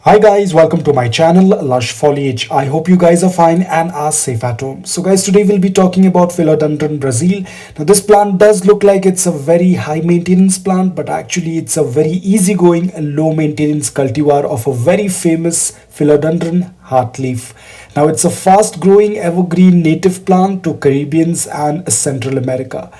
Hi guys, welcome to my channel Lush Foliage. I hope you guys are fine and are safe at home. So guys, today we'll be talking about Philodendron Brasil. Now this plant does look like it's a very high maintenance plant, but actually it's a very easygoing low maintenance cultivar of a very famous Philodendron heartleaf. Now it's a fast growing evergreen native plant to Caribbeans and Central America.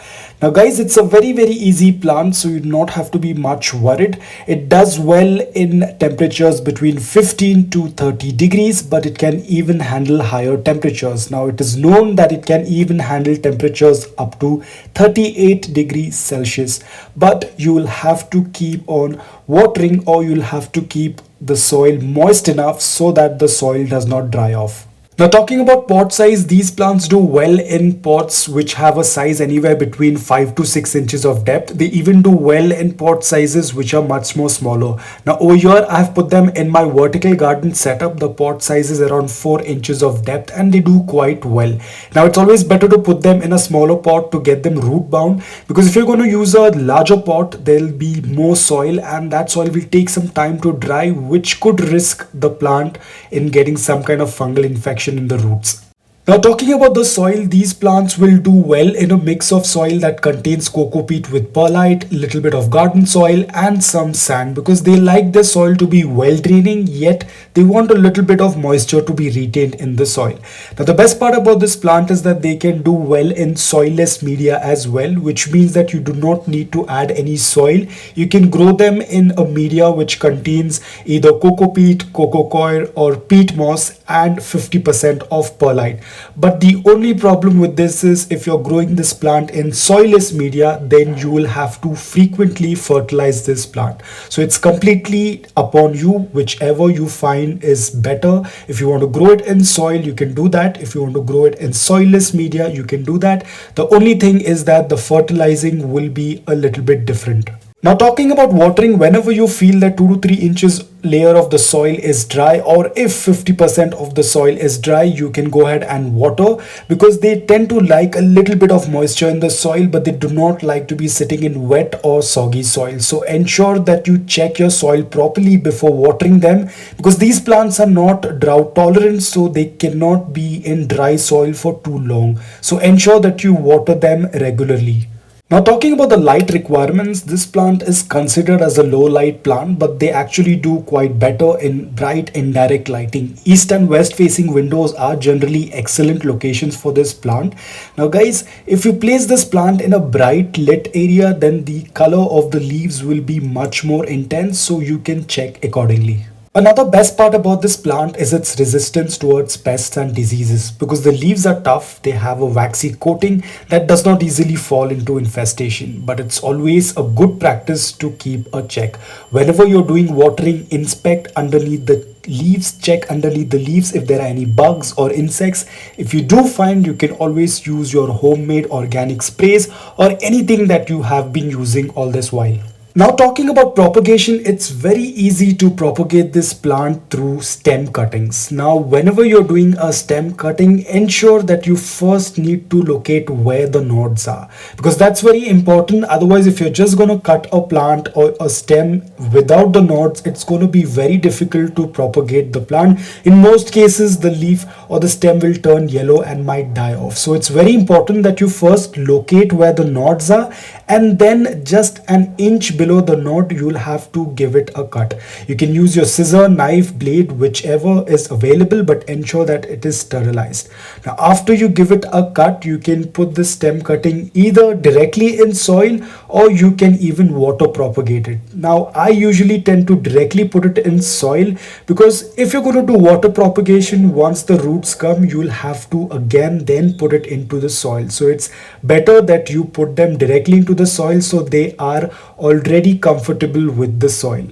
Now guys, it's a very easy plant, so you do not have to be much worried. It does well in temperatures between 15 to 30 degrees, but it can even handle higher temperatures. Now it is known that it can even handle temperatures up to 38 degrees Celsius, but you will have to keep on watering, or you'll have to keep the soil moist enough so that the soil does not dry off. Now talking about pot size, these plants do well in pots which have a size anywhere between 5 to 6 inches of depth. They even do well in pot sizes which are much more smaller. Now over here I have put them in my vertical garden setup. The pot size is around 4 inches of depth and they do quite well. Now it's always better to put them in a smaller pot to get them root bound, because if you're going to use a larger pot, there'll be more soil and that soil will take some time to dry, which could risk the plant in getting some kind of fungal infection in the roots. Now talking about the soil, these plants will do well in a mix of soil that contains coco peat with perlite, little bit of garden soil and some sand, because they like the soil to be well draining, yet they want a little bit of moisture to be retained in the soil. Now the best part about this plant is that they can do well in soilless media as well, which means that you do not need to add any soil. You can grow them in a media which contains either coco peat, coco coir or peat moss and 50% of perlite. But the only problem with this is if you're growing this plant in soilless media, then you will have to frequently fertilize this plant. So it's completely upon you, whichever you find is better. If you want to grow it in soil, you can do that. If you want to grow it in soilless media, you can do that. The only thing is that the fertilizing will be a little bit different. Now talking about watering, whenever you feel that 2 to 3 inches layer of the soil is dry, or if 50% of the soil is dry, you can go ahead and water, because they tend to like a little bit of moisture in the soil, but they do not like to be sitting in wet or soggy soil. So ensure that you check your soil properly before watering them, because these plants are not drought tolerant, so they cannot be in dry soil for too long. So ensure that you water them regularly. Now talking about the light requirements, this plant is considered as a low light plant, but they actually do quite better in bright indirect lighting. East and west facing windows are generally excellent locations for this plant. Now guys, if you place this plant in a bright lit area, then the color of the leaves will be much more intense, so you can check accordingly. Another best part about this plant is its resistance towards pests and diseases, because the leaves are tough, they have a waxy coating that does not easily fall into infestation, but it's always a good practice to keep a check. Whenever you're doing watering, inspect underneath the leaves, check underneath the leaves if there are any bugs or insects. If you do find, you can always use your homemade organic sprays or anything that you have been using all this while. Now talking about propagation, it's very easy to propagate this plant through stem cuttings. Now whenever you're doing a stem cutting, ensure that you first need to locate where the nodes are, because that's very important. Otherwise, if you're just going to cut a plant or a stem without the nodes, it's going to be very difficult to propagate the plant. In most cases, the leaf or the stem will turn yellow and might die off. So it's very important that you first locate where the nodes are, and then just an inch below the node you'll have to give it a cut. You can use your scissor, knife, blade, whichever is available, but ensure that it is sterilized. Now after you give it a cut, you can put the stem cutting either directly in soil, or you can even water propagate it. Now I usually tend to directly put it in soil, because if you're going to do water propagation, once the roots come, you'll have to again then put it into the soil. So it's better that you put them directly into the soil, so they are already comfortable with the soil.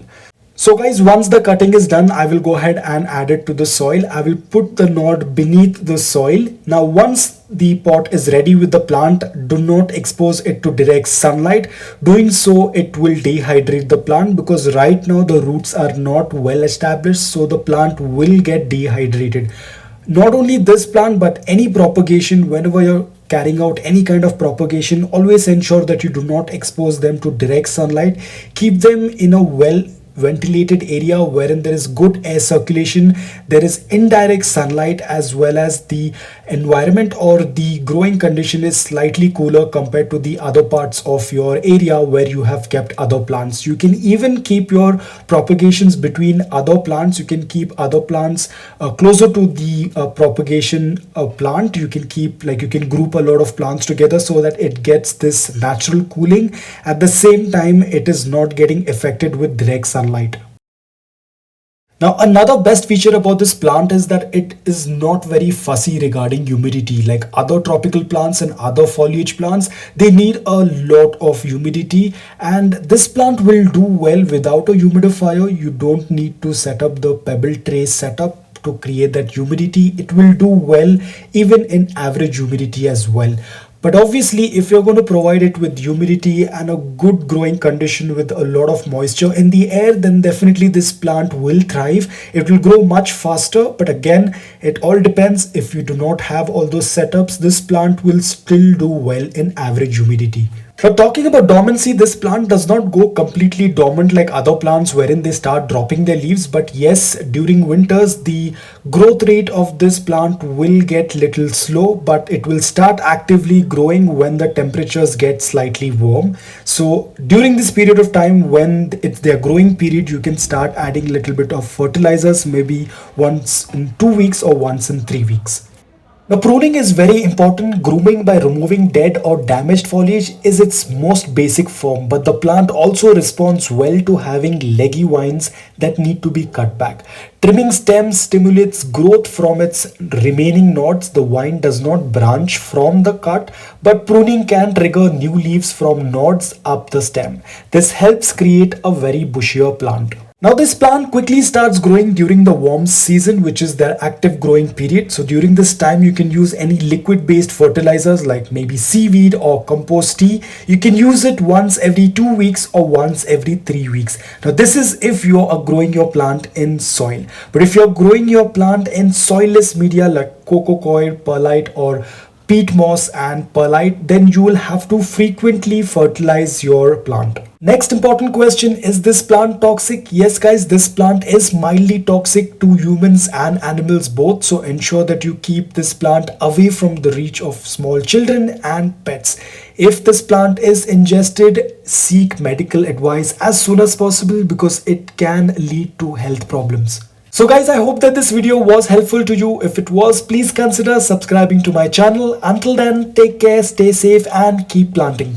So guys, once the cutting is done, I will go ahead and add it to the soil. I will put the node beneath the soil. Now once the pot is ready with the plant, do not expose it to direct sunlight. Doing so, it will dehydrate the plant, because right now the roots are not well established, so the plant will get dehydrated. Not only this plant, but any propagation, whenever you're carrying out any kind of propagation, always ensure that you do not expose them to direct sunlight. Keep them in a well ventilated area wherein there is good air circulation, there is indirect sunlight, as well as the environment or the growing condition is slightly cooler compared to the other parts of your area where you have kept other plants. You can even keep your propagations between other plants. You can keep other plants closer to the propagation plant. You can keep, like, you can group a lot of plants together so that it gets this natural cooling. At the same time, it is not getting affected with direct sunlight. Now, another best feature about this plant is that it is not very fussy regarding humidity. Like other tropical plants and other foliage plants, they need a lot of humidity, and this plant will do well without a humidifier. You don't need to set up the pebble tray setup to create that humidity. It will do well even in average humidity as well. But obviously, if you're going to provide it with humidity and a good growing condition with a lot of moisture in the air, then definitely this plant will thrive. It will grow much faster. But again, it all depends. If you do not have all those setups, this plant will still do well in average humidity. Now, talking about dormancy, this plant does not go completely dormant like other plants wherein they start dropping their leaves. But yes, during winters, the growth rate of this plant will get little slow, but it will start actively growing when the temperatures get slightly warm. So during this period of time, when it's their growing period, you can start adding a little bit of fertilizers, maybe once in 2 weeks or once in 3 weeks. Now, pruning is very important. Grooming by removing dead or damaged foliage is its most basic form, but the plant also responds well to having leggy vines that need to be cut back. Trimming stems stimulates growth from its remaining nodes. The vine does not branch from the cut, but pruning can trigger new leaves from nodes up the stem. This helps create a very bushier plant. Now, this plant quickly starts growing during the warm season, which is their active growing period. So during this time, you can use any liquid based fertilizers like maybe seaweed or compost tea. You can use it once every 2 weeks or once every 3 weeks. Now, this is if you are growing your plant in soil. But if you're growing your plant in soilless media like coco coir, perlite, or peat moss and perlite, then you will have to frequently fertilize your plant. Next important question, is this plant toxic? Yes guys, this plant is mildly toxic to humans and animals both, so ensure that you keep this plant away from the reach of small children and pets. If this plant is ingested, seek medical advice as soon as possible because it can lead to health problems. So guys, I hope that this video was helpful to you. If it was, please consider subscribing to my channel. Until then, take care, stay safe and keep planting.